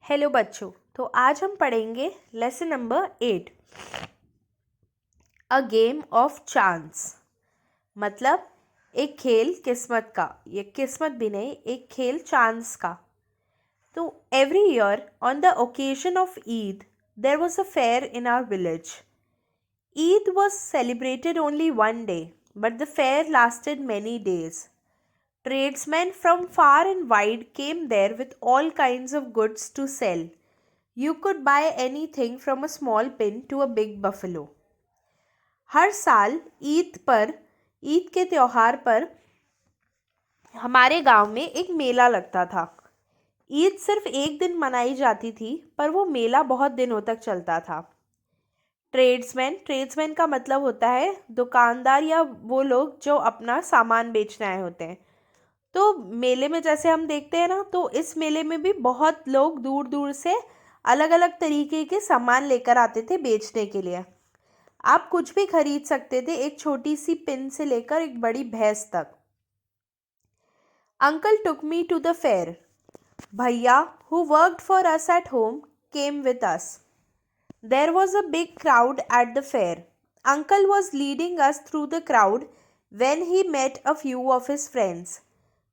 Hello बच्चों। तो आज हम पढ़ेंगे lesson number 8, a game of chance. मतलब एक खेल किस्मत का, ये किस्मत भी नहीं, एक खेल चांस का। तो every year on the occasion of Eid there was a fair in our village. Eid was celebrated only one day, but the fair lasted many days. Tradesmen from far and wide came there with all kinds of goods to sell. You could buy anything from a small pin to a big buffalo. हर साल ईद के त्योहार पर हमारे गांव में एक मेला लगता था. ईद सिर्फ एक दिन मनाई जाती थी, पर वो मेला बहुत दिनों तक चलता था. ट्रेड्समैन का मतलब होता है दुकानदार या वो लोग जो अपना सामान बेचने आए होते हैं. तो मेले में जैसे हम देखते हैं ना, तो इस मेले में भी बहुत लोग दूर दूर से अलग अलग तरीके के सामान लेकर आते थे बेचने के लिए. आप कुछ भी खरीद सकते थे, एक छोटी सी पिन से लेकर एक बड़ी भैंस तक. Uncle took me to the fair. Bhaiya who worked for us at home came with us. There was a big crowd at the fair. Uncle was leading us through the crowd when he met a few of his friends.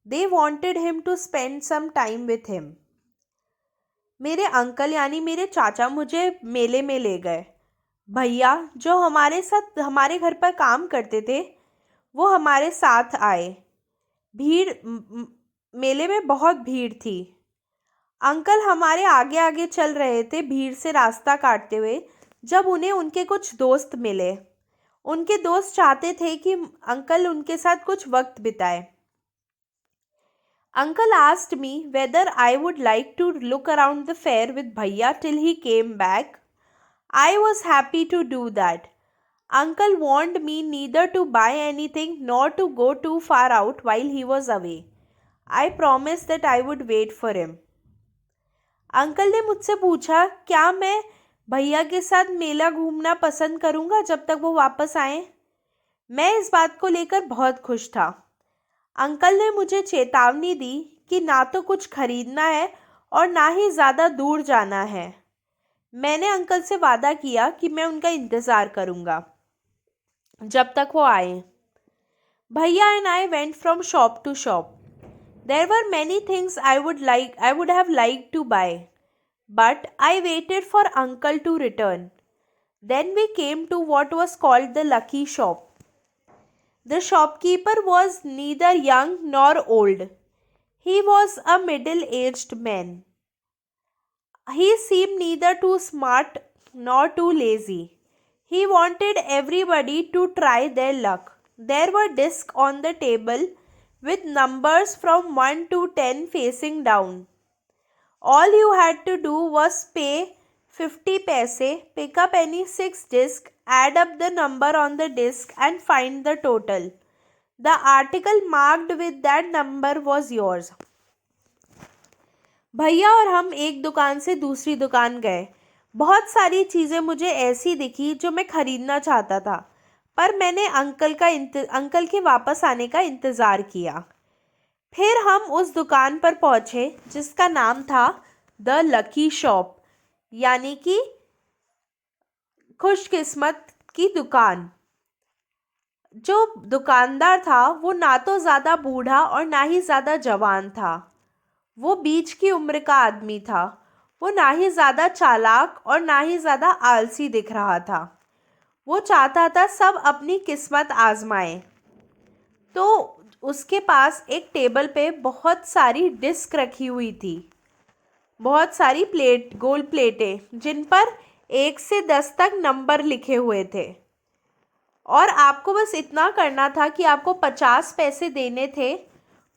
They wanted him to spend some time with him. मेरे uncle यानी मेरे चाचा मुझे मेले में ले गए. भैया जो हमारे साथ हमारे घर पर काम करते थे वो हमारे साथ आए. मेले में बहुत भीड़ थी. अंकल हमारे आगे आगे चल रहे थे भीड़ से रास्ता काटते हुए, जब उन्हें उनके कुछ दोस्त मिले. उनके दोस्त चाहते थे कि अंकल उनके साथ कुछ वक्त बिताए. Uncle asked me whether I would like to look around the fair with bhaiya till he came back. I was happy to do that. Uncle warned me neither to buy anything nor to go too far out while he was away. I promised that I would wait for him. Uncle ने मुझसे पूछा क्या मैं भैया के साथ मेला घूमना पसंद करूंगा जब तक वो वापस आए. मैं इस बात को लेकर बहुत खुश था. अंकल ने मुझे चेतावनी दी कि ना तो कुछ खरीदना है और ना ही ज़्यादा दूर जाना है. मैंने अंकल से वादा किया कि मैं उनका इंतज़ार करूंगा जब तक वो आए. भैया and I went from shop to shop. There were many things I would have liked to buy, but I waited for Uncle to return. Then we came to what was called the lucky shop. The shopkeeper was neither young nor old. He was a middle-aged man. He seemed neither too smart nor too lazy. He wanted everybody to try their luck. There were discs on the table with numbers from 1 to 10 facing down. All you had to do was pay 50 paise, pick up any 6 discs, add up the number on the disc and find the total. The article marked with that number was yours. भैया और हम एक दुकान से दूसरी दुकान गए. बहुत सारी चीज़ें मुझे ऐसी दिखी जो मैं खरीदना चाहता था, पर मैंने अंकल के वापस आने का इंतज़ार किया. फिर हम उस दुकान पर पहुँचे जिसका नाम था द लकी शॉप, यानी कि खुशकिस्मत की दुकान. जो दुकानदार था वो ना तो ज़्यादा बूढ़ा और ना ही ज़्यादा जवान था. वो बीच की उम्र का आदमी था. वो ना ही ज़्यादा चालाक और ना ही ज़्यादा आलसी दिख रहा था. वो चाहता था सब अपनी किस्मत आजमाएं. तो उसके पास एक टेबल पे बहुत सारी डिस्क रखी हुई थी, बहुत सारी गोल प्लेटें जिन पर 1 से 10 तक नंबर लिखे हुए थे. और आपको बस इतना करना था कि आपको 50 पैसे देने थे.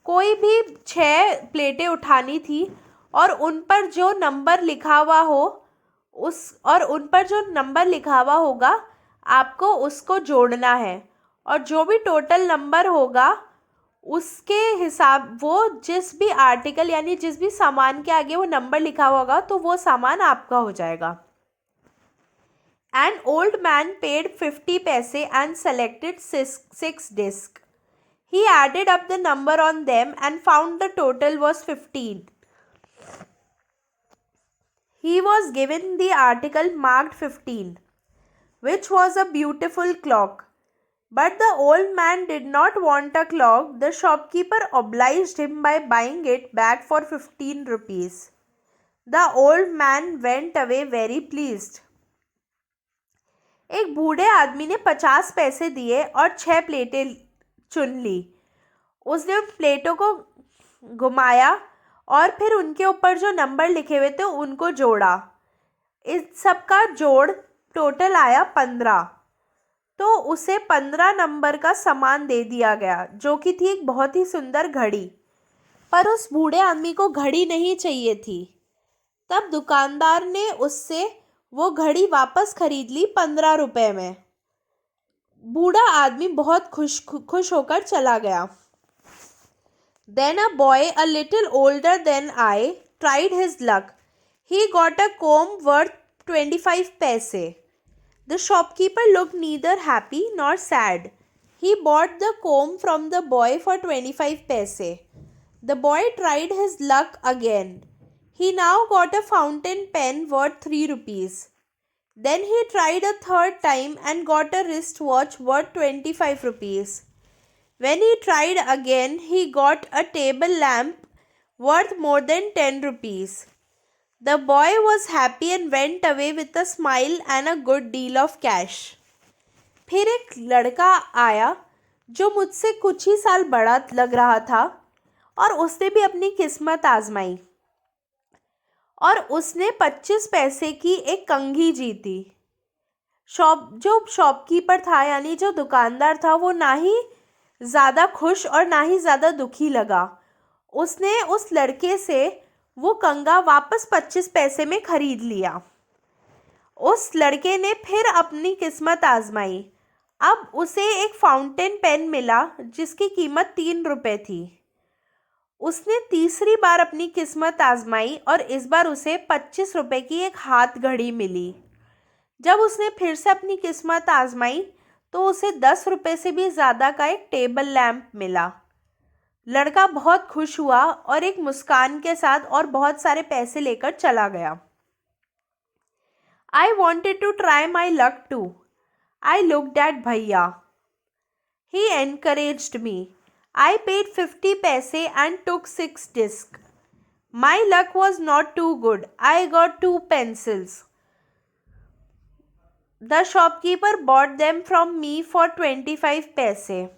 कोई भी 6 प्लेटें उठानी थी और उन पर जो नंबर लिखा हुआ होगा आपको उसको जोड़ना है. और जो भी टोटल नंबर होगा उसके हिसाब वो जिस भी आर्टिकल यानी जिस भी सामान के आगे वो नंबर लिखा होगा तो वो सामान आपका हो जाएगा. An old man paid 50 paise and selected 6 discs. He added up the number on them and found the total was 15. He was given the article marked 15, which was a beautiful clock. But the old man did not want a clock. The shopkeeper obliged him by buying it back for 15 rupees. The old man went away very pleased. एक बूढ़े आदमी ने 50 पैसे दिए और 6 प्लेटें चुन ली। उसने उन प्लेटों को घुमाया और फिर उनके ऊपर जो नंबर लिखे हुए थे उनको जोड़ा। इस सब का जोड़ टोटल आया 15। तो उसे 15 नंबर का सामान दे दिया गया, जो कि थी एक बहुत ही सुंदर घड़ी। पर उस बूढ़े आदमी को घड़ी नहीं चाहिए थी। तब दुकानदार ने उससे वो घड़ी वापस खरीद ली 15 रुपए में। बूढ़ा आदमी बहुत खुश होकर चला गया। Then a boy a little older than I tried his luck. He got a comb worth 25 paise. The shopkeeper looked neither happy nor sad. He bought the comb from the boy for 25 paise. The boy tried his luck again. He now got a fountain pen worth 3 rupees. Then he tried a third time and got a wristwatch worth 25 rupees. When he tried again, he got a table lamp worth more than 10 rupees. The boy was happy and went away with a smile and a good deal of cash. फिर एक लड़का आया जो मुझसे कुछ ही साल बड़ा लग रहा था और उसने भी अपनी किस्मत आजमाई और उसने 25 पैसे की एक कंघी जीती। जो शॉपकीपर था यानी जो दुकानदार था वो ना ही ज़्यादा खुश और ना ही ज़्यादा दुखी लगा। उसने उस लड़के से वो कंघा वापस 25 पैसे में ख़रीद लिया। उस लड़के ने फिर अपनी किस्मत आजमाई। अब उसे एक फाउंटेन पेन मिला जिसकी कीमत 3 रुपए थी। उसने तीसरी बार अपनी किस्मत आजमाई और इस बार उसे 25 रुपए की एक हाथ घड़ी मिली। जब उसने फिर से अपनी किस्मत आजमाई तो उसे 10 रुपए से भी ज़्यादा का एक टेबल लैंप मिला। लड़का बहुत खुश हुआ और एक मुस्कान के साथ और बहुत सारे पैसे लेकर चला गया। I wanted to try my luck too. I looked at Bhaiya. He encouraged me. I paid 50 paise and took 6 discs. My luck was not too good. I got 2 pencils. The shopkeeper bought them from me for 25 paise.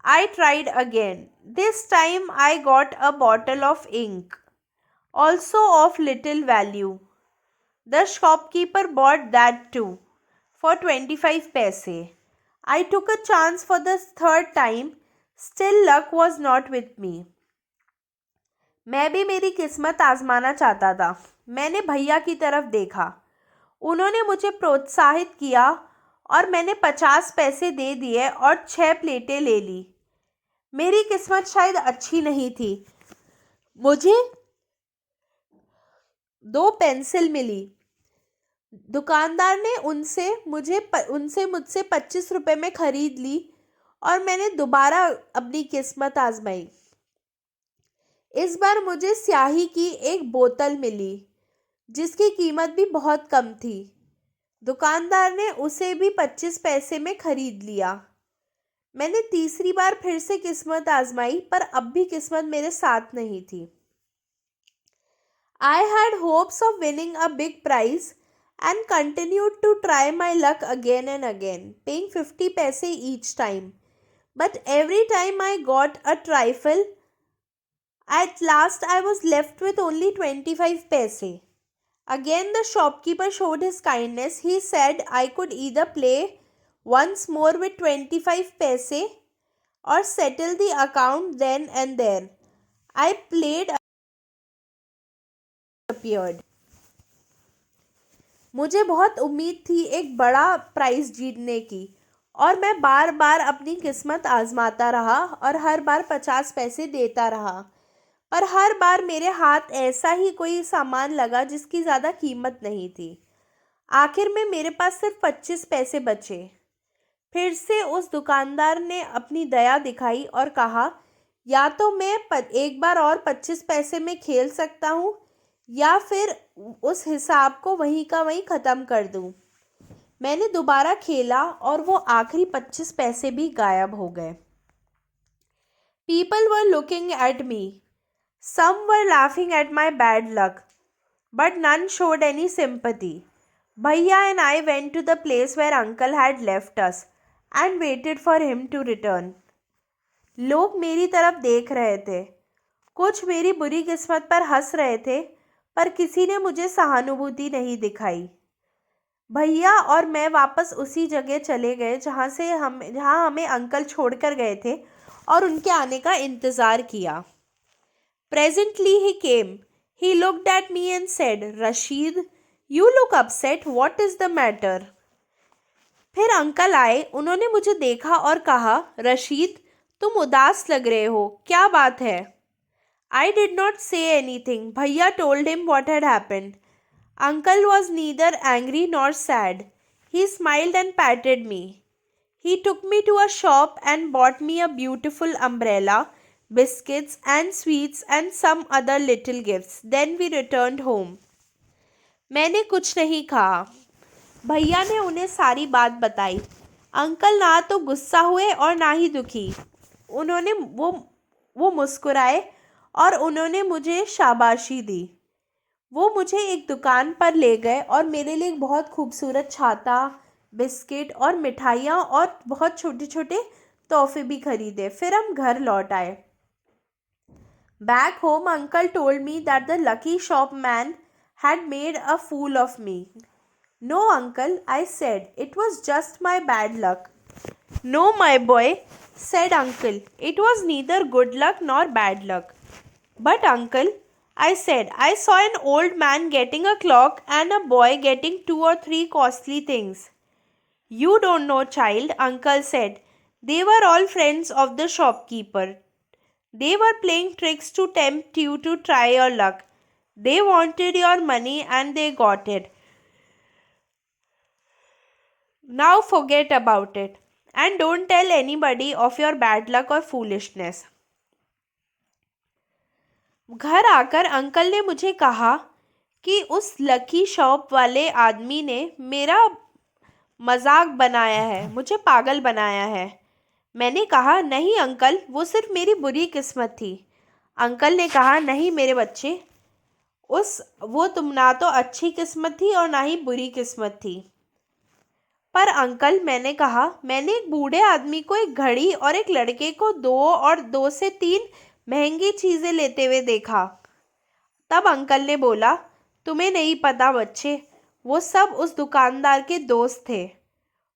I tried again. This time I got a bottle of ink, also of little value. The shopkeeper bought that too for 25 paise. I took a chance for the third time. Still luck was not with me. मैं भी मेरी किस्मत आजमाना चाहता था। मैंने भैया की तरफ देखा। उन्होंने मुझे प्रोत्साहित किया और मैंने 50 पैसे दे दिए और 6 प्लेटें ले ली। मेरी किस्मत शायद अच्छी नहीं थी। मुझे 2 पेंसिल मिली। दुकानदार ने उनसे मुझसे 25 रुपए में ख़रीद ली और मैंने दोबारा अपनी किस्मत आजमाई। इस बार मुझे स्याही की एक बोतल मिली जिसकी कीमत भी बहुत कम थी। दुकानदार ने उसे भी 25 पैसे में ख़रीद लिया। मैंने तीसरी बार फिर से किस्मत आजमाई पर अब भी किस्मत मेरे साथ नहीं थी। I had hopes of winning a big prize and continued to try my luck again and again, paying 50 paise each time. But every time I got a trifle, at last I was left with only 25 paise. Again the shopkeeper showed his kindness. He said I could either play once more with 25 paise or settle the account then and there. I played appeared. मुझे बहुत उम्मीद थी एक बड़ा price जीतने की और मैं बार बार अपनी किस्मत आजमाता रहा और हर बार 50 पैसे देता रहा, पर हर बार मेरे हाथ ऐसा ही कोई सामान लगा जिसकी ज़्यादा कीमत नहीं थी। आखिर में मेरे पास सिर्फ 25 पैसे बचे। फिर से उस दुकानदार ने अपनी दया दिखाई और कहा, या तो मैं एक बार और 25 पैसे में खेल सकता हूँ या फिर उस हिसाब को वहीं का वहीं ख़त्म कर दूं। मैंने दोबारा खेला और वो आखिरी 25 पैसे भी गायब हो गए। People were looking at me. Some were laughing at my bad luck, but none showed any sympathy. Bhaiya and I went to the place where uncle had left us and waited for him to return. लोग मेरी तरफ देख रहे थे। कुछ मेरी बुरी किस्मत पर हंस रहे थे, पर किसी ने मुझे सहानुभूति नहीं दिखाई। भैया और मैं वापस उसी जगह चले गए जहाँ हमें अंकल छोड़कर गए थे और उनके आने का इंतज़ार किया। Presently he came. He looked at me and said, Rashid, you look upset. What is the matter? फिर अंकल आए। उन्होंने मुझे देखा और कहा, रशीद, तुम उदास लग रहे हो, क्या बात है? I did not say anything. Bhaiya told him what had happened. Uncle was neither angry nor sad. He smiled and patted me. He took me to a shop and bought me a beautiful umbrella, biscuits and sweets and some other little gifts. Then we returned home. मैंने कुछ नहीं कहा। भैया ने उन्हें सारी बात बताई। अंकल ना तो गुस्सा हुए और ना ही दुखी। उन्होंने वो मुस्कुराए और उन्होंने मुझे शाबाशी दी। वो मुझे एक दुकान पर ले गए और मेरे लिए एक बहुत खूबसूरत छाता, बिस्किट और मिठाइयाँ और बहुत छोटे छोटे तोहफे भी खरीदे। फिर हम घर लौट आए। Back home, uncle told me that the lucky shop man had made a fool of me. No, uncle, I said, it was just my bad luck. No, my boy, said uncle, it was neither good luck nor bad luck. But, uncle, I said, I saw an old man getting a clock and a boy getting 2 or 3 costly things. You don't know, child, uncle said. They were all friends of the shopkeeper. They were playing tricks to tempt you to try your luck. They wanted your money and they got it. Now forget about it and don't tell anybody of your bad luck or foolishness. घर आकर uncle ने मुझे कहा कि उस lucky shop वाले आदमी ने मेरा मजाक बनाया है, मुझे पागल बनाया है। मैंने कहा, नहीं अंकल, वो सिर्फ मेरी बुरी किस्मत थी। अंकल ने कहा, नहीं मेरे बच्चे, वो तुम ना तो अच्छी किस्मत थी और ना ही बुरी किस्मत थी। पर अंकल, मैंने कहा, मैंने एक बूढ़े आदमी को एक घड़ी और एक लड़के को 2 और 2 से 3 महंगी चीज़ें लेते हुए देखा। तब अंकल ने बोला, तुम्हें नहीं पता बच्चे, वो सब उस दुकानदार के दोस्त थे।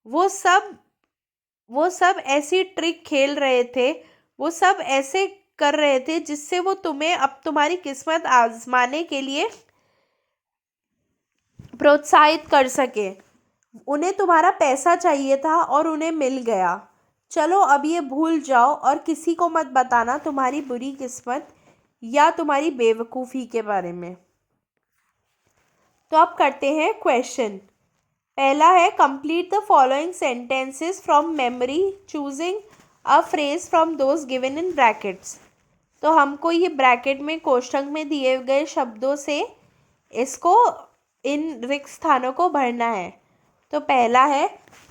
वो सब ऐसी ट्रिक खेल रहे थे, वो सब ऐसे कर रहे थे जिससे वो तुम्हें अब तुम्हारी किस्मत आजमाने के लिए प्रोत्साहित कर सके। उन्हें तुम्हारा पैसा चाहिए था और उन्हें मिल गया। चलो अब ये भूल जाओ और किसी को मत बताना तुम्हारी बुरी किस्मत या तुम्हारी बेवकूफ़ी के बारे में। तो अब करते हैं क्वेश्चन। पहला है, complete the following sentences from memory choosing a phrase from those given in brackets. तो हमको ये ब्रैकेट में कोष्ठक में दिए गए शब्दों से इसको इन रिक्त स्थानों को भरना है। तो पहला है,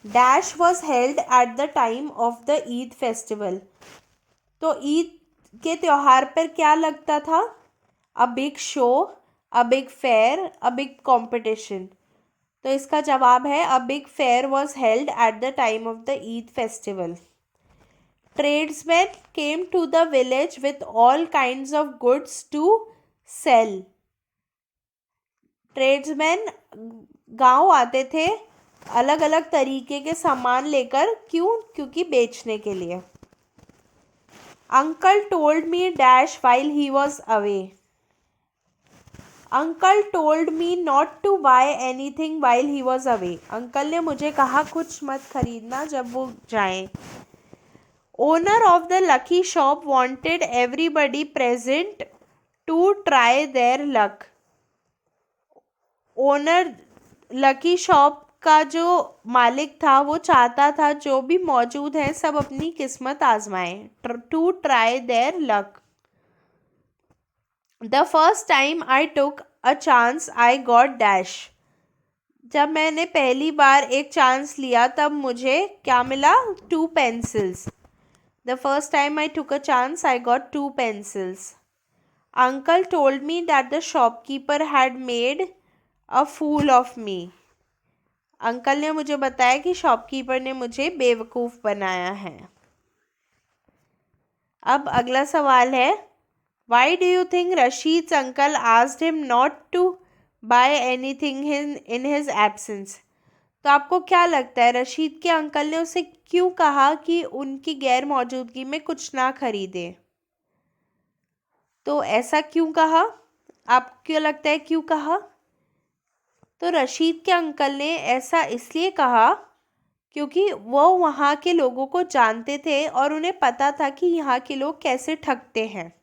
dash was held at the time of the Eid festival. तो ईद के त्यौहार पर क्या लगता था? A big show, a big fair, a big competition. तो इसका जवाब है, a big fair was held at the time of the Eid festival. Tradesmen came to the village with all kinds of goods to sell. Tradesmen गांव आते थे अलग अलग तरीके के सामान लेकर। क्यों? क्योंकि बेचने के लिए। Uncle told me dash while he was away. Uncle told me not to buy anything while he was away. Uncle ने मुझे कहा कुछ मत खरीदना जब वो जाएं। Owner of the lucky shop wanted everybody present to try their luck. Owner lucky shop का जो मालिक था वो चाहता था जो भी मौजूद है सब अपनी किस्मत आजमाएं। To try their luck. The first time I took a chance, I got dash. जब मैंने पहली बार एक चांस लिया तब मुझे क्या मिला? 2 pencils. The first time I took a chance, I got 2 pencils. Uncle told me that the shopkeeper had made a fool of me. Uncle ने मुझे बताया कि शॉपकीपर ने मुझे बेवकूफ़ बनाया है. अब अगला सवाल है, Why do you think Rashid's uncle asked him not to buy anything in his absence? तो आपको क्या लगता है रशीद के अंकल ने उसे क्यों कहा कि उनकी गैर मौजूदगी में कुछ ना खरीदे? तो ऐसा क्यों कहा? आपको क्यों लगता है क्यों कहा? तो रशीद के अंकल ने ऐसा इसलिए कहा क्योंकि वो वहाँ के लोगों को जानते थे और उन्हें पता था कि यहाँ के लोग कैसे ठगते हैं.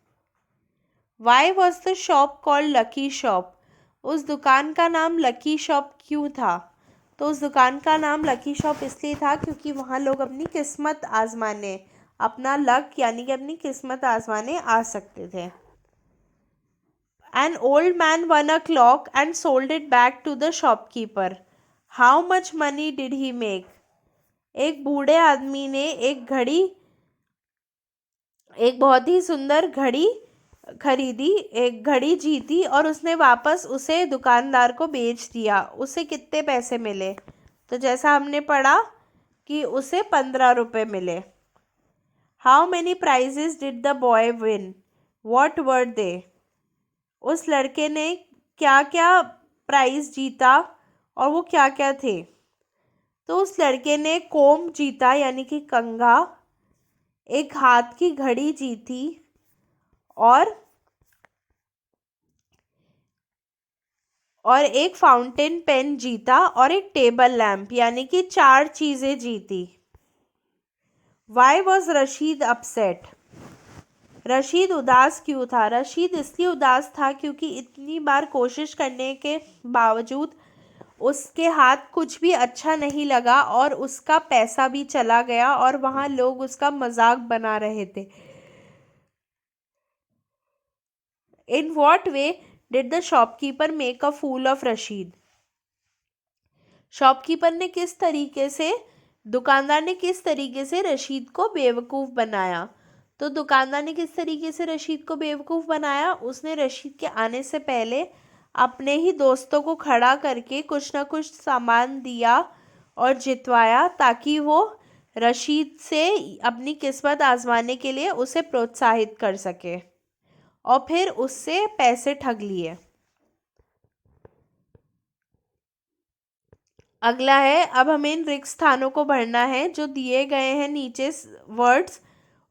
Why was the shop called Lucky Shop? उस दुकान का नाम लकी शॉप क्यों था? तो उस दुकान का नाम लकी शॉप इसलिए था क्योंकि वहाँ लोग अपनी किस्मत आजमाने, अपना लक यानी कि अपनी किस्मत आजमाने आ सकते थे. An old man won a clock and sold it back to the shopkeeper. How much money did he make? एक बूढ़े आदमी ने एक बहुत ही सुंदर घड़ी खरीदी, एक घड़ी जीती और उसने वापस उसे दुकानदार को बेच दिया. उसे कितने पैसे मिले? तो जैसा हमने पढ़ा कि उसे 15 रुपये मिले. How many prizes did the boy win? What were they? उस लड़के ने क्या क्या प्राइज जीता और वो क्या क्या थे? तो उस लड़के ने कोम जीता यानी कि कंघा, एक हाथ की घड़ी जीती और एक फाउंटेन पेन जीता और एक टेबल लैंप यानी कि 4 चीज़ें जीती. Why was Rashid upset? Rashid उदास क्यों था? रशीद इसलिए उदास था क्योंकि इतनी बार कोशिश करने के बावजूद उसके हाथ कुछ भी अच्छा नहीं लगा और उसका पैसा भी चला गया और वहाँ लोग उसका मजाक बना रहे थे. In what way did the shopkeeper make a fool of Rashid? Shopkeeper ने किस तरीके से, दुकानदार ने किस तरीके से रशीद को बेवकूफ़ बनाया? तो दुकानदार ने किस तरीके से रशीद को बेवकूफ़ बनाया? उसने रशीद के आने से पहले अपने ही दोस्तों को खड़ा करके कुछ ना कुछ सामान दिया और जितवाया ताकि वो रशीद से अपनी किस्मत आजमाने के लिए उसे प्रोत्साहित कर सके और फिर उससे पैसे ठग लिए. अगला है, अब हमें इन रिक्त स्थानों को भरना है. जो दिए गए हैं नीचे वर्ड्स,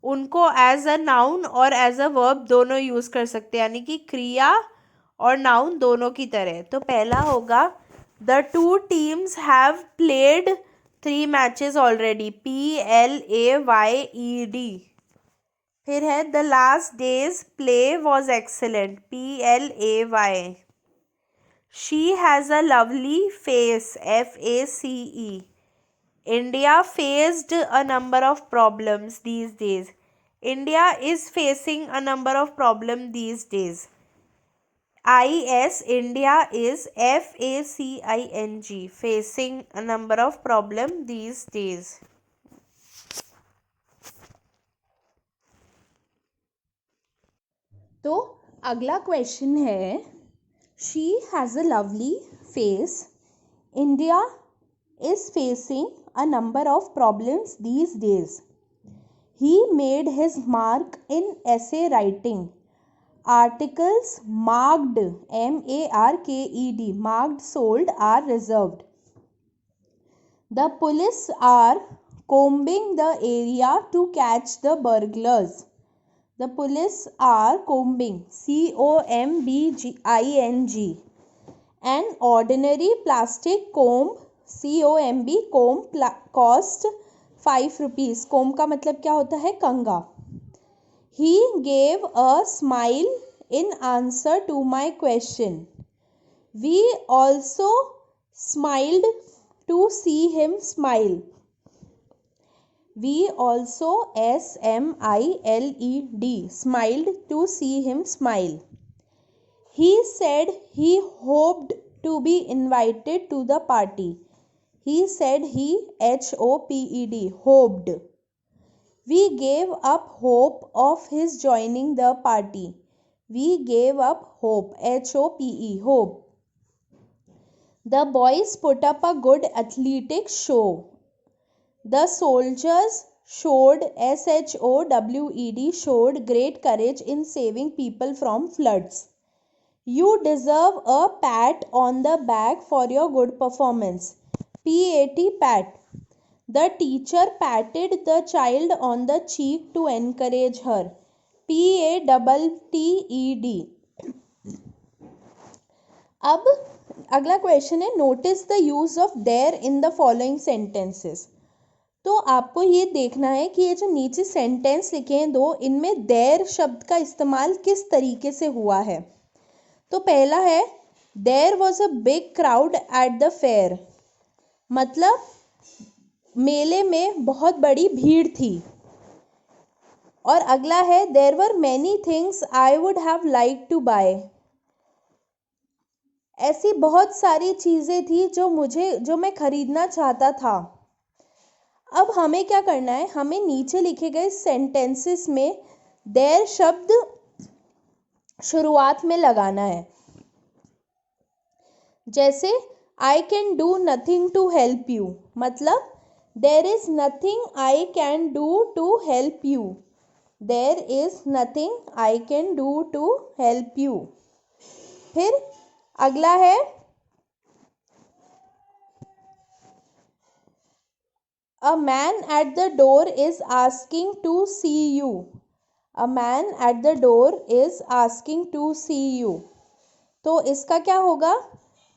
उनको एज अ नाउन और एज अ वर्ब दोनों यूज़ कर सकते हैं यानी कि क्रिया और नाउन दोनों की तरह. तो पहला होगा, the 2 teams have played 3 matches already. PLAYED. फिर है, the last days play was excellent. PLAY. She has a lovely face. FACE. India faced a number of problems these days. India is facing a number of problems these days. India is FACING, facing a number of problems these days. तो अगला question है, she has a lovely face. India is facing a number of problems these days. He made his mark in essay writing. Articles marked, MARKED, marked sold are reserved. The police are combing the area to catch the burglars. The police are combing, COMBING. An ordinary plastic comb, COMB, comb cost 5 rupees. comb का मतलब क्या होता है? कंघा. He gave a smile in answer to my question. We also smiled to see him smile. We also SMILED, smiled to see him smile. He said he hoped to be invited to the party. He said he, HOPED, hoped. We gave up hope of his joining the party. We gave up hope, HOPE, hope. The boys put up a good athletic show. The soldiers showed, SHOWED, showed great courage in saving people from floods. You deserve a pat on the back for your good performance. PAT, pat. The teacher patted the child on the cheek to encourage her. PATTED. अब अगला question है, notice the use of there in the following sentences. तो आपको ये देखना है कि ये जो नीचे सेंटेंस लिखे हैं दो, इनमें देयर शब्द का इस्तेमाल किस तरीके से हुआ है. तो पहला है, there was a big crowd at the fair. मतलब मेले में बहुत बड़ी भीड़ थी. और अगला है, there were many things I would have like to buy. ऐसी बहुत सारी चीज़ें थी जो मैं खरीदना चाहता था. अब हमें क्या करना है, हमें नीचे लिखे गए सेंटेंसेस में देयर शब्द शुरुआत में लगाना है. जैसे I can do nothing to help you, मतलब there is nothing I can do to help you. There is nothing I can do to help you. फिर अगला है, a man at the door is asking to see you. A man at the door is asking to see you. तो इसका क्या होगा,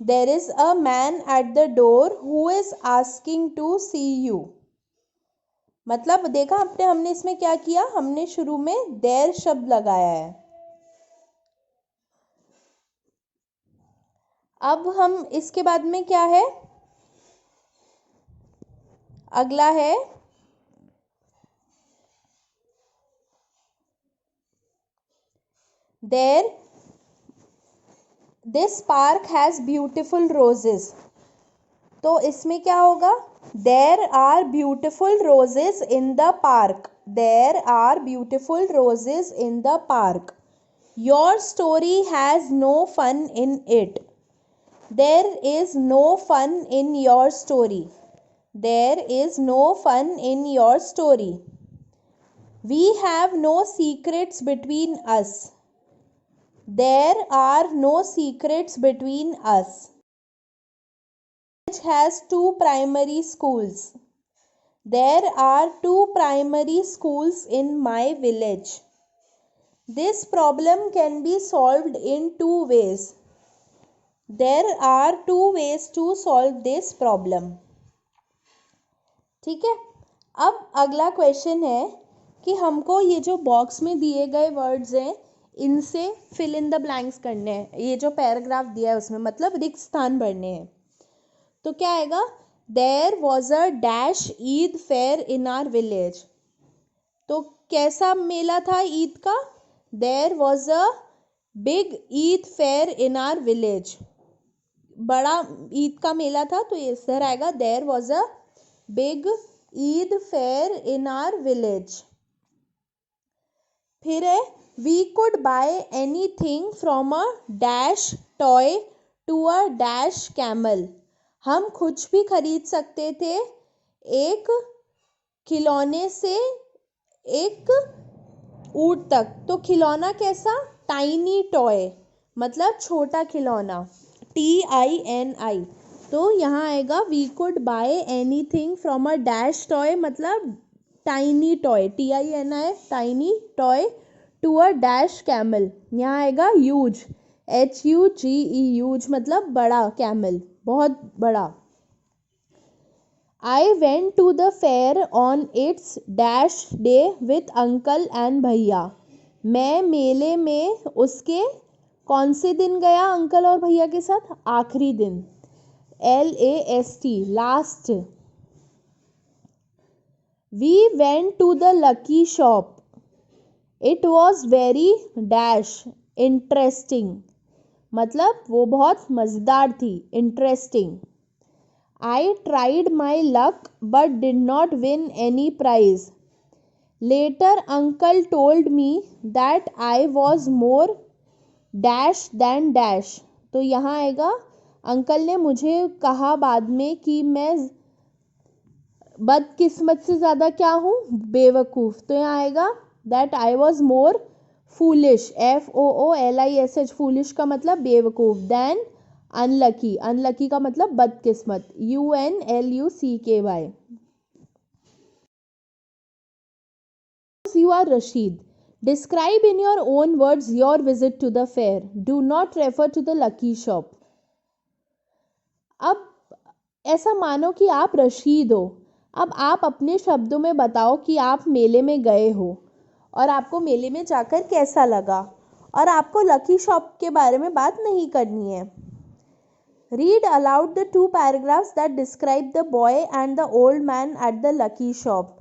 there is a man at the door who is asking to see you. मतलब देखा आपने, हमने इसमें क्या किया, हमने शुरू में there शब्द लगाया है. अब हम इसके बाद में क्या है, अगला है, there this park has beautiful roses. तो इसमें क्या होगा, there are beautiful roses in the park. There are beautiful roses in the park. Your story has no fun in it. There is no fun in your story. There is no fun in your story. We have no secrets between us. There are no secrets between us. Village has 2 primary schools. There are 2 primary schools in my village. This problem can be solved in 2 ways. There are 2 ways to solve this problem. ठीक है. अब अगला question है कि हमको ये जो box में दिए गए वर्ड्स हैं, इनसे फिल इन द ब्लैंक्स करने हैं. ये जो पैराग्राफ दिया है उसमें मतलब रिक्त स्थान भरने हैं. तो क्या आएगा, there was a dash Eid fair in our village. तो कैसा मेला था ईद का, there was a big Eid fair in our village. बड़ा ईद का मेला था, तो इस तरह आएगा, there was a big Eid fair in our village. फिर है, we could buy anything from a dash toy to a dash camel. हम कुछ भी खरीद सकते थे एक खिलौने से एक ऊंट तक. तो खिलौना कैसा, टाइनी टॉय, मतलब छोटा खिलौना, TINI. तो यहाँ आएगा, we could buy anything from a dash toy, मतलब tiny toy, TINI, tiny toy, to a dash camel. यहाँ आएगा ह्यूज, HUGE, ह्यूज मतलब बड़ा, कैमल बहुत बड़ा. I went to the fair on its dash day with uncle and भैया. मैं मेले में उसके कौन से दिन गया, अंकल और भैया के साथ, आखिरी दिन, LAST, last. We went to the lucky shop. It was very dash interesting. मतलब वो बहुत मज़ेदार थी, interesting. I tried my luck but did not win any prize. Later uncle told me that I was more dash than dash. तो यहाँ आएगा, uncle ने मुझे कहा बाद में कि मैं बदकिस्मत से ज़्यादा क्या हूँ, बेवकूफ़। तो यहाँ आएगा that I was more foolish, FOOLISH, foolish का मतलब बेवकूफ़, दैन अनलकी, अनलकी का मतलब बदकिस्मत, UNLUCKY। You are Rashid. Describe in your own words your visit to the fair. Do not refer to the lucky shop. अब ऐसा मानो कि आप रशीद हो। अब आप अपने शब्दों में बताओ कि आप मेले में गए हो और आपको मेले में जाकर कैसा लगा, और आपको लकी शॉप के बारे में बात नहीं करनी है। Read aloud the 2 paragraphs that describe the boy and the old man at the lucky shop.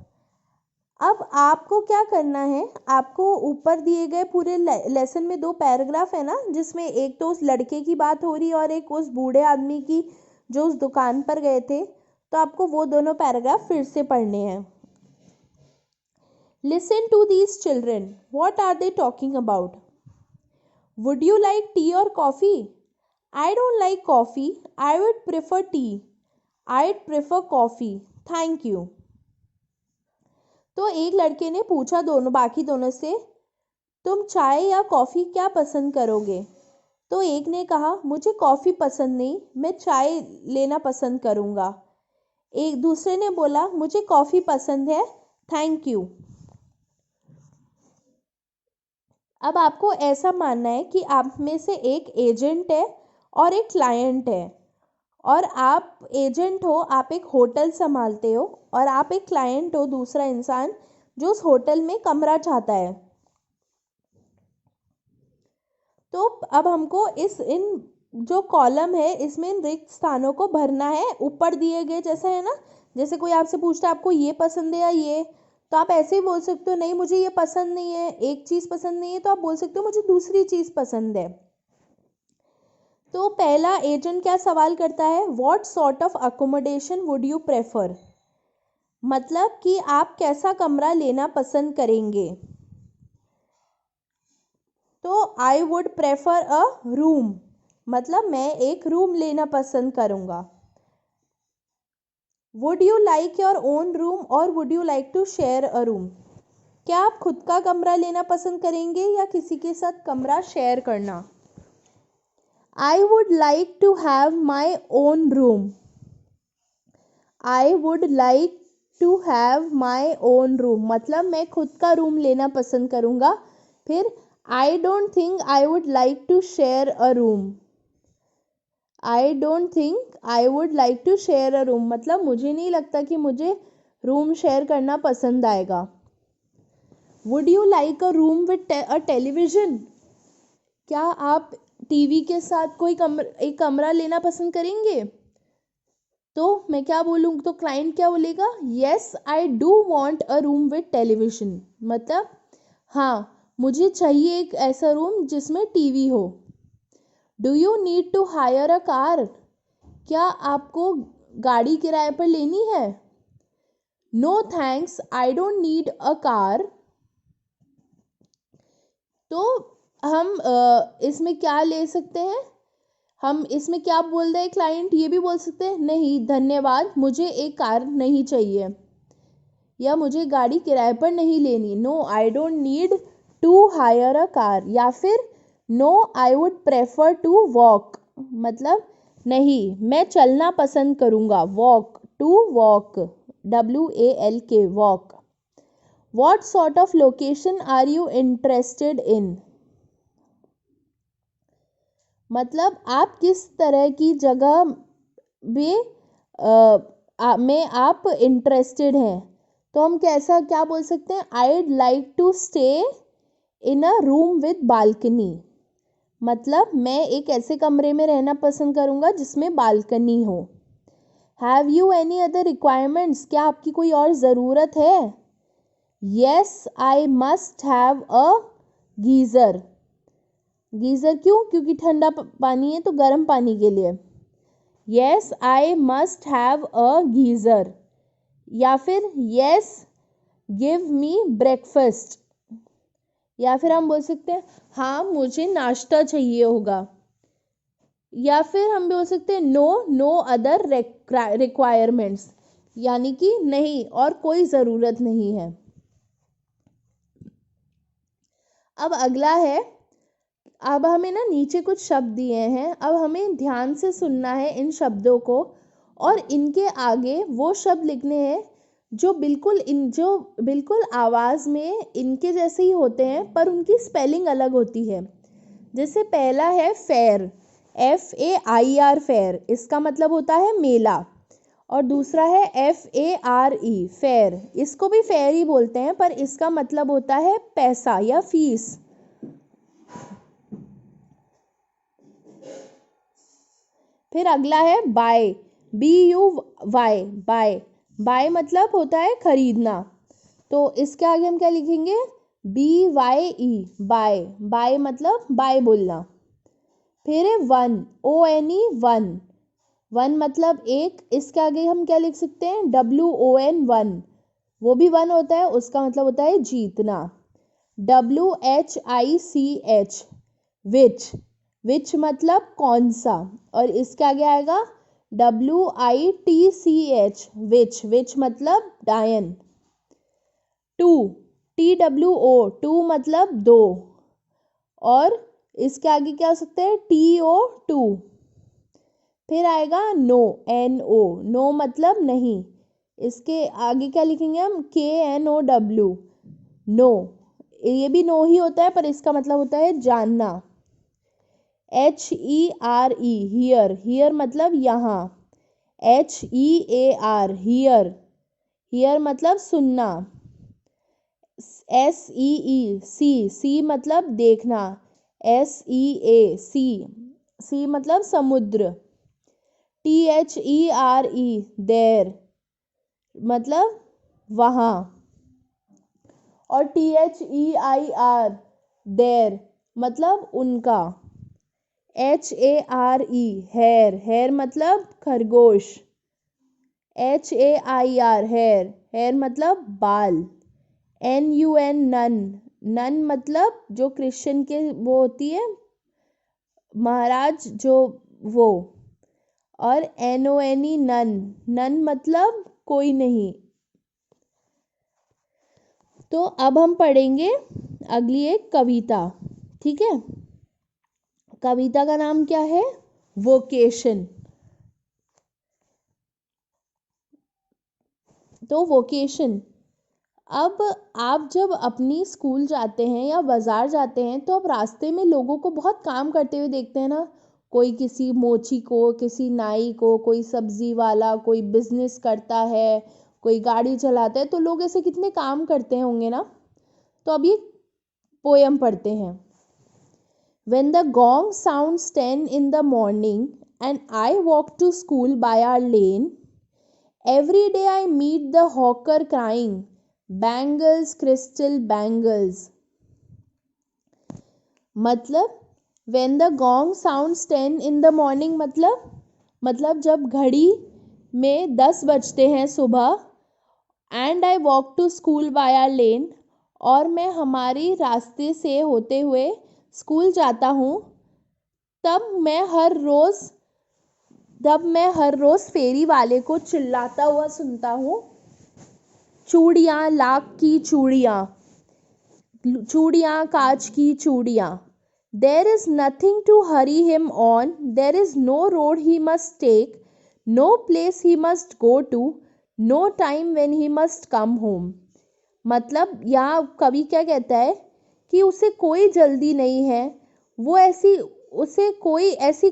अब आपको क्या करना है, आपको ऊपर दिए गए पूरे लेसन में 2 पैराग्राफ है ना, जिसमें एक तो उस लड़के की बात हो रही है और एक उस बूढ़े आदमी की जो उस दुकान पर गए थे। तो आपको वो दोनों पैराग्राफ फिर से पढ़ने हैं। Listen to these children, what are they talking about? Would you like tea और coffee? I don't like coffee, I would prefer tea. I prefer coffee, thank you. तो एक लड़के ने पूछा बाकी दोनों से, तुम चाय या कॉफ़ी क्या पसंद करोगे? तो एक ने कहा, मुझे कॉफ़ी पसंद नहीं, मैं चाय लेना पसंद करूँगा। एक दूसरे ने बोला, मुझे कॉफ़ी पसंद है, थैंक यू। अब आपको ऐसा मानना है कि आप में से एक एजेंट है और एक क्लाइंट है, और आप एजेंट हो, आप एक होटल संभालते हो, और आप एक क्लाइंट हो, दूसरा इंसान जो उस होटल में कमरा चाहता है। तो अब हमको इन जो कॉलम है इसमें इन रिक्त स्थानों को भरना है, ऊपर दिए गए जैसा है ना। जैसे कोई आपसे पूछता है आपको ये पसंद है या ये, तो आप ऐसे ही बोल सकते हो, नहीं मुझे ये पसंद नहीं है, एक चीज़ पसंद नहीं है, तो आप बोल सकते हो मुझे दूसरी चीज़ पसंद है। तो पहला एजेंट क्या सवाल करता है, what sort of accommodation would you prefer? मतलब कि आप कैसा कमरा लेना पसंद करेंगे। तो I would prefer a room, मतलब मैं एक रूम लेना पसंद करूँगा। Would you like your own room और would you like to share a room? क्या आप खुद का कमरा लेना पसंद करेंगे या किसी के साथ कमरा शेयर करना? I would like to have my own room. I would like to have my own room, मतलब मैं खुद का रूम लेना पसंद करूँगा। फिर I don't think I would like to share a room. I don't think I would like to share a room, मतलब मुझे नहीं लगता कि मुझे रूम शेयर करना पसंद आएगा। Would you like a room with a television? क्या आप टीवी के साथ एक कमरा लेना पसंद करेंगे? तो मैं क्या बोलूँ, तो क्लाइंट क्या बोलेगा, yes I do want a room with television, मतलब हाँ मुझे चाहिए एक ऐसा रूम जिसमें टीवी हो। Do you need to hire a car? क्या आपको गाड़ी किराए पर लेनी है? No thanks, I don't need a car. तो हम इसमें क्या ले सकते हैं, हम इसमें क्या बोल रहे हैं, क्लाइंट ये भी बोल सकते हैं, नहीं धन्यवाद, मुझे एक कार नहीं चाहिए, या मुझे गाड़ी किराए पर नहीं लेनी, no I don't need to hire a car. या फिर no I would prefer to walk, मतलब नहीं मैं चलना पसंद करूँगा, walk, to walk, WALK, walk. What sort of location are you interested in? मतलब आप किस तरह की जगह में आप इंटरेस्टेड हैं। तो हम क्या बोल सकते हैं, I'd like to stay in a room with balcony, मतलब मैं एक ऐसे कमरे में रहना पसंद करूँगा जिसमें बालकनी हो। Have you any other requirements? क्या आपकी कोई और ज़रूरत है? Yes, I must have a geyser, geyser क्यों? क्योंकि ठंडा पानी है तो गर्म पानी के लिए। Yes I must have a geyser, या फिर यस गिव मी ब्रेकफास्ट, या फिर हम बोल सकते हैं हाँ मुझे नाश्ता चाहिए होगा, या फिर हम बोल सकते हैं नो अदर रिक्वायरमेंट्स, यानी कि नहीं और कोई ज़रूरत नहीं है। अब अगला है, अब हमें ना नीचे कुछ शब्द दिए हैं, अब हमें ध्यान से सुनना है इन शब्दों को और इनके आगे वो शब्द लिखने हैं जो बिल्कुल आवाज़ में इनके जैसे ही होते हैं पर उनकी स्पेलिंग अलग होती है। जैसे पहला है फेयर, FAIR फेयर, इसका मतलब होता है मेला। और दूसरा है FARE फेयर, इसको भी फेयर ही बोलते हैं पर इसका मतलब होता है पैसा या फीस। फिर अगला है बाय, BUY बाय, बाय मतलब होता है खरीदना, तो इसके आगे हम क्या लिखेंगे? BYE बाय, बाय मतलब बाय बोलना। फिर है वन, ONE वन, वन मतलब एक, इसके आगे हम क्या लिख सकते हैं? WON वन, वो भी वन होता है, उसका मतलब होता है जीतना। WHICH विच मतलब कौन सा, और इसके आगे आएगा WITCH विच मतलब डायन। टू, TWO मतलब दो, और इसके आगे क्या हो सकता है? TO to. फिर आएगा नो मतलब नहीं, इसके आगे क्या लिखेंगे हम? KNOW नो, ये भी नो ही होता है पर इसका मतलब होता है जानना। HERE हियर मतलब यहाँ, HEAR हियर मतलब सुनना। सी मतलब देखना, SEA सी मतलब समुद्र। THERE देर मतलब वहाँ, और THEIR देर मतलब उनका। HARE हेयर मतलब खरगोश। HAIR हेयर मतलब बाल। NUN नन मतलब जो क्रिश्चियन के वो होती है महाराज जो, वो। और NONE नन मतलब कोई नहीं। तो अब हम पढ़ेंगे अगली एक कविता, ठीक है। कविता का नाम क्या है? वोकेशन। तो वोकेशन, अब आप जब अपनी स्कूल जाते हैं या बाज़ार जाते हैं तो आप रास्ते में लोगों को बहुत काम करते हुए देखते हैं ना। कोई किसी मोची को, किसी नाई को, कोई सब्जी वाला, कोई बिजनेस करता है, कोई गाड़ी चलाता है, तो लोग ऐसे कितने काम करते होंगे ना। तो अब ये पोयम पढ़ते हैं। When the gong sounds 10 in the morning and I walk to school by our lane, every day I meet the hawker crying, bangles, crystal bangles. मतलब when the gong sounds 10 in the morning मतलब जब घड़ी में 10 बजते हैं सुबह, and I walk to school by our lane, और मैं हमारी रास्ते से होते हुए स्कूल जाता हूँ, तब मैं हर रोज़ फेरी वाले को चिल्लाता हुआ सुनता हूँ, चूड़ियाँ लाख की चूड़ियाँ, चूड़ियाँ कांच की चूड़ियाँ। There is nothing to hurry him on, there is no road he must take, no place he must go to, no time when he must come home. मतलब यहाँ कवि क्या कहता है कि उसे कोई जल्दी नहीं है, वो ऐसी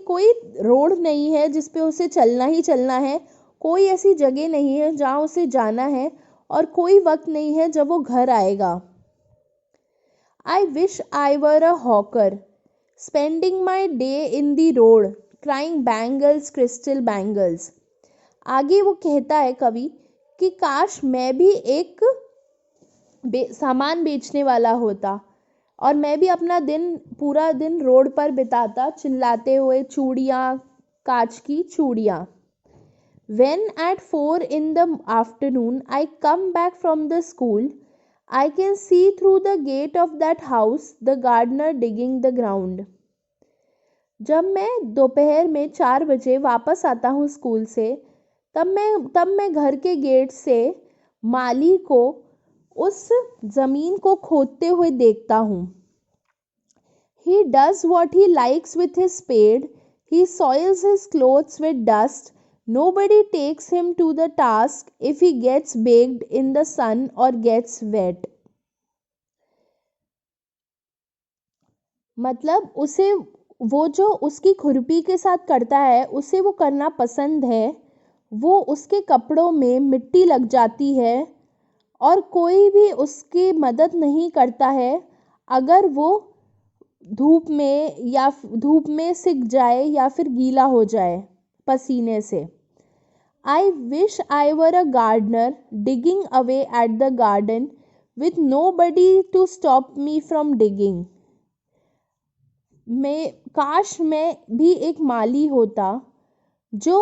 कोई रोड नहीं है जिस पे उसे चलना ही चलना है, कोई ऐसी जगह नहीं है जहाँ उसे जाना है, और कोई वक्त नहीं है जब वो घर आएगा। I wish I were a hawker, spending my day in the road, crying bangles, crystal bangles. आगे वो कहता है कवि कि काश मैं भी एक सामान बेचने वाला होता, और मैं भी अपना पूरा दिन रोड पर बिताता चिल्लाते हुए, चूड़ियाँ, कांच की चूड़ियाँ। When at 4 in the afternoon I come back from the school, I can see through the gate of that house the gardener digging the ground. जब मैं दोपहर में 4 बजे वापस आता हूँ स्कूल से, तब मैं घर के गेट से माली को उस ज़मीन को खोदते हुए देखता हूँ। He does what he likes with his spade. He soils his clothes with dust. Nobody takes him to the task if he gets baked in the sun or gets wet. मतलब उसे वो जो उसकी खुरपी के साथ करता है, उसे वो करना पसंद है। वो उसके कपड़ों में मिट्टी लग जाती है और कोई भी उसकी मदद नहीं करता है अगर वो धूप में सिक जाए या फिर गीला हो जाए पसीने से। I wish I were a gardener digging away at the garden with nobody to stop me from digging. काश मैं भी एक माली होता जो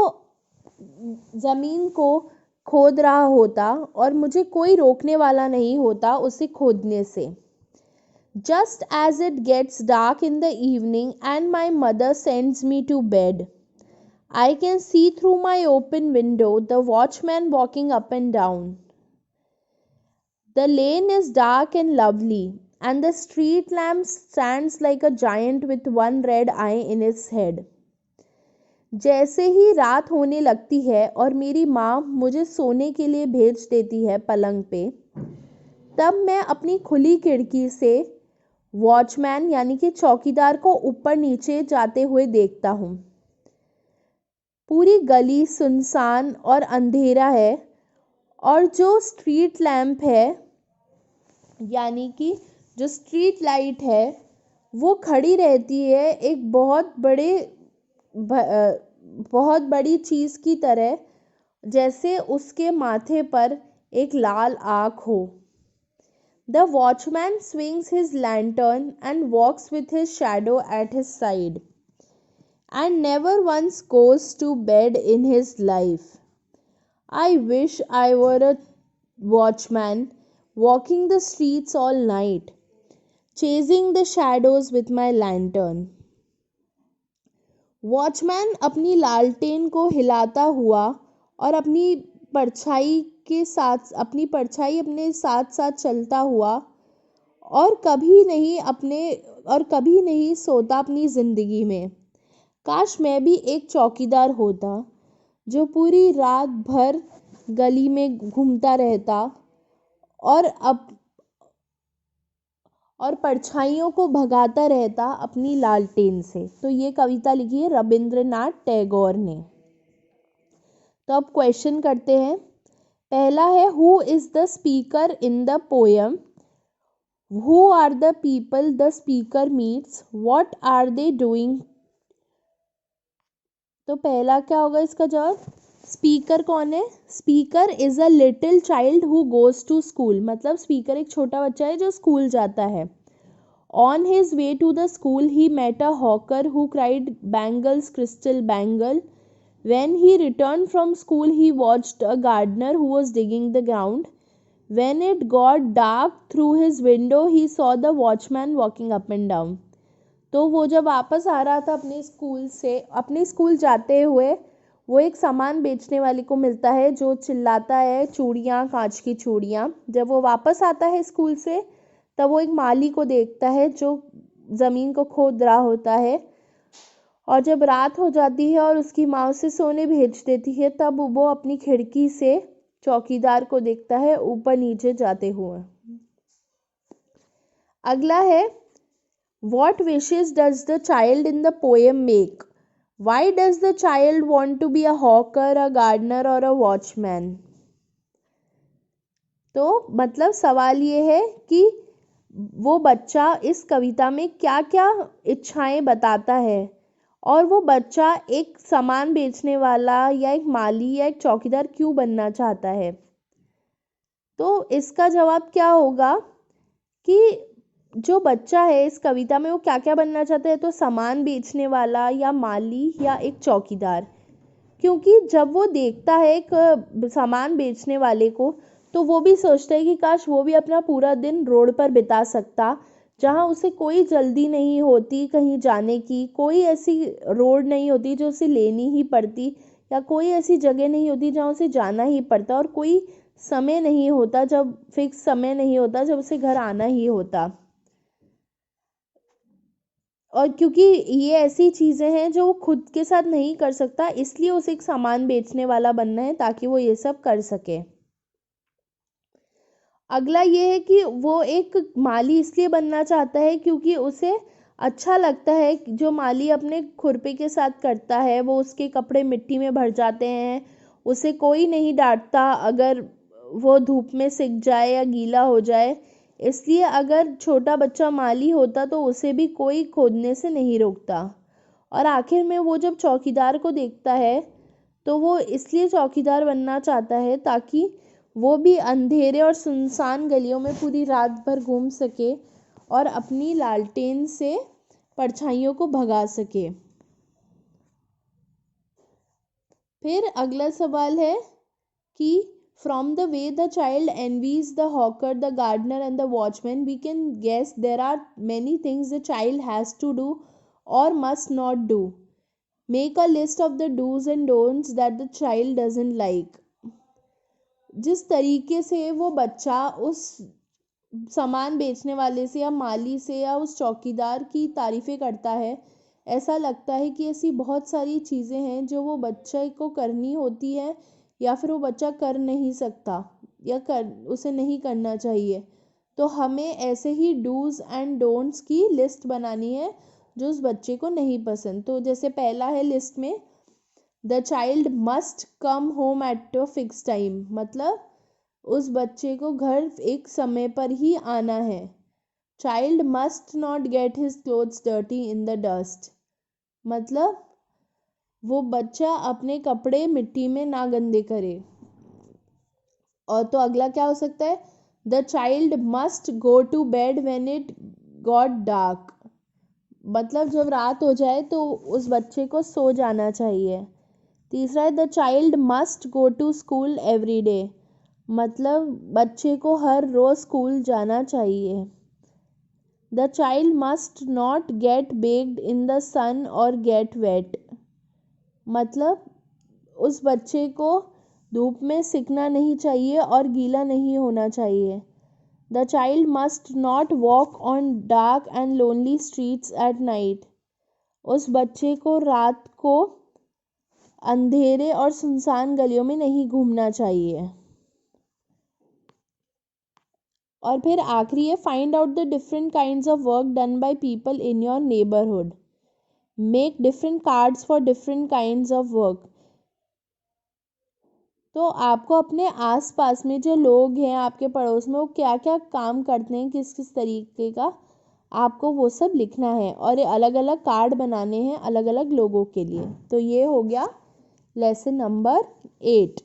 ज़मीन को खोद रहा होता और मुझे कोई रोकने वाला नहीं होता उसे खोदने से। Just as it gets dark in the evening and my mother sends me to bed, I can see through my open window the watchman walking up and down. The lane is dark and lovely, and the street lamp stands like a giant with one red eye in its head. जैसे ही रात होने लगती है और मेरी माँ मुझे सोने के लिए भेज देती है पलंग पे, तब मैं अपनी खुली खिड़की से वॉचमैन यानी कि चौकीदार को ऊपर नीचे जाते हुए देखता हूँ। पूरी गली सुनसान और अंधेरा है और जो स्ट्रीट लैंप है यानी कि जो स्ट्रीट लाइट है वो खड़ी रहती है एक बहुत बड़ी चीज़ की तरह, जैसे उसके माथे पर एक लाल आँख हो। The watchman swings his lantern and walks with his shadow at his side, and never once goes to bed in his life. I wish I were a watchman walking the streets all night, chasing the shadows with my lantern. Watchman अपनी लालटेन को हिलाता हुआ और अपनी परछाई अपने साथ साथ चलता हुआ और कभी नहीं सोता अपनी ज़िंदगी में। काश मैं भी एक चौकीदार होता जो पूरी रात भर गली में घूमता रहता और परछाइयों को भगाता रहता अपनी लालटेन से। तो ये कविता लिखी है रविंद्रनाथ टैगोर ने। तो अब क्वेश्चन करते हैं। पहला है, who is the speaker in the poem? Who are the people the speaker meets? What are they doing? तो पहला क्या होगा इसका जवाब? स्पीकर कौन है? Speaker is a little child who goes to school. मतलब स्पीकर एक छोटा बच्चा है जो स्कूल जाता है। On his way to the school he met a hawker who cried bangles crystal bangle. When he returned from school, he watched a gardener who was digging the ground. When it got dark, through his window, he saw the watchman walking up and down. तो वो जब वापस आ रहा था अपने school जाते हुए, वो एक सामान बेचने वाले को मिलता है जो चिल्लाता है, चूड़ियाँ, कांच की चूड़ियाँ। जब वो वापस आता है स्कूल से, तब वो एक माली को देखता है जो ज़मीन को खोद रहा होता है। और जब रात हो जाती है और उसकी माँ उसे सोने भेज देती है, तब वो अपनी खिड़की से चौकीदार को देखता है ऊपर नीचे जाते हुए। अगला है, What wishes does the child in the poem make? Why does the child want to be a hawker, a gardener or a watchman? तो मतलब सवाल ये है कि वो बच्चा इस कविता में क्या क्या इच्छाएं बताता है और वो बच्चा एक सामान बेचने वाला या एक माली या एक चौकीदार क्यों बनना चाहता है। तो इसका जवाब क्या होगा कि जो बच्चा है इस कविता में वो क्या क्या बनना चाहता है, तो सामान बेचने वाला या माली या एक चौकीदार। क्योंकि जब वो देखता है एक सामान बेचने वाले को, तो वो भी सोचता है कि काश वो भी अपना पूरा दिन रोड पर बिता सकता, जहाँ उसे कोई जल्दी नहीं होती कहीं जाने की, कोई ऐसी रोड नहीं होती जो उसे लेनी ही पड़ती, या कोई ऐसी जगह नहीं होती जहाँ उसे जाना ही पड़ता, और कोई समय नहीं होता, जब फिक्स समय नहीं होता जब उसे घर आना ही होता। और क्योंकि ये ऐसी चीज़ें हैं जो वो खुद के साथ नहीं कर सकता, इसलिए उसे एक सामान बेचने वाला बनना है ताकि वो ये सब कर सके। अगला ये है कि वो एक माली इसलिए बनना चाहता है क्योंकि उसे अच्छा लगता है कि जो माली अपने खुरपे के साथ करता है, वो उसके कपड़े मिट्टी में भर जाते हैं, उसे कोई नहीं डांटता अगर वो धूप में सिक जाए या गीला हो जाए। इसलिए अगर छोटा बच्चा माली होता तो उसे भी कोई खोदने से नहीं रोकता। और आखिर में वो जब चौकीदार को देखता है तो वो इसलिए चौकीदार बनना चाहता है ताकि वो भी अंधेरे और सुनसान गलियों में पूरी रात भर घूम सके और अपनी लालटेन से परछाइयों को भगा सके। फिर अगला सवाल है कि from the way the child envies the hawker, the gardener and the watchman, we can guess there are many things the child has to do or must not do. Make a list of the do's and don'ts that the child doesn't like. जिस तरीके से वो बच्चा उस सामान बेचने वाले से या माली से या उस चौकीदार की तारीफ़ें करता है, ऐसा लगता है कि ऐसी बहुत सारी चीज़ें हैं जो वो बच्चे को करनी होती है या फिर वो बच्चा कर नहीं सकता या उसे नहीं करना चाहिए। तो हमें ऐसे ही डूज़ एंड डोंट्स की लिस्ट बनानी है जो उस बच्चे को नहीं पसंद। तो जैसे पहला है लिस्ट में, the child must come home at a fix time, मतलब उस बच्चे को घर एक समय पर ही आना है। Child must not get his clothes dirty in the dust, मतलब वो बच्चा अपने कपड़े मिट्टी में ना गंदे करे। और तो अगला क्या हो सकता है, the child must go to bed when it got dark, मतलब जब रात हो जाए तो उस बच्चे को सो जाना चाहिए। तीसरा है, the child must go to school every day, मतलब बच्चे को हर रोज़ स्कूल जाना चाहिए। The child must not get baked in the sun और गेट वेट, मतलब उस बच्चे को धूप में सिकना नहीं चाहिए और गीला नहीं होना चाहिए। The child must not walk on dark and lonely streets at night, उस बच्चे को रात को अंधेरे और सुनसान गलियों में नहीं घूमना चाहिए। और फिर आखिरी है, find out the different kinds of work done by people in your neighbourhood, make different cards for different kinds of work. तो आपको अपने आसपास में जो लोग हैं आपके पड़ोस में, वो क्या क्या काम करते हैं, किस किस तरीके का, आपको वो सब लिखना है और अलग अलग कार्ड बनाने हैं अलग अलग लोगों के लिए। तो ये हो गया लेसन नंबर 8।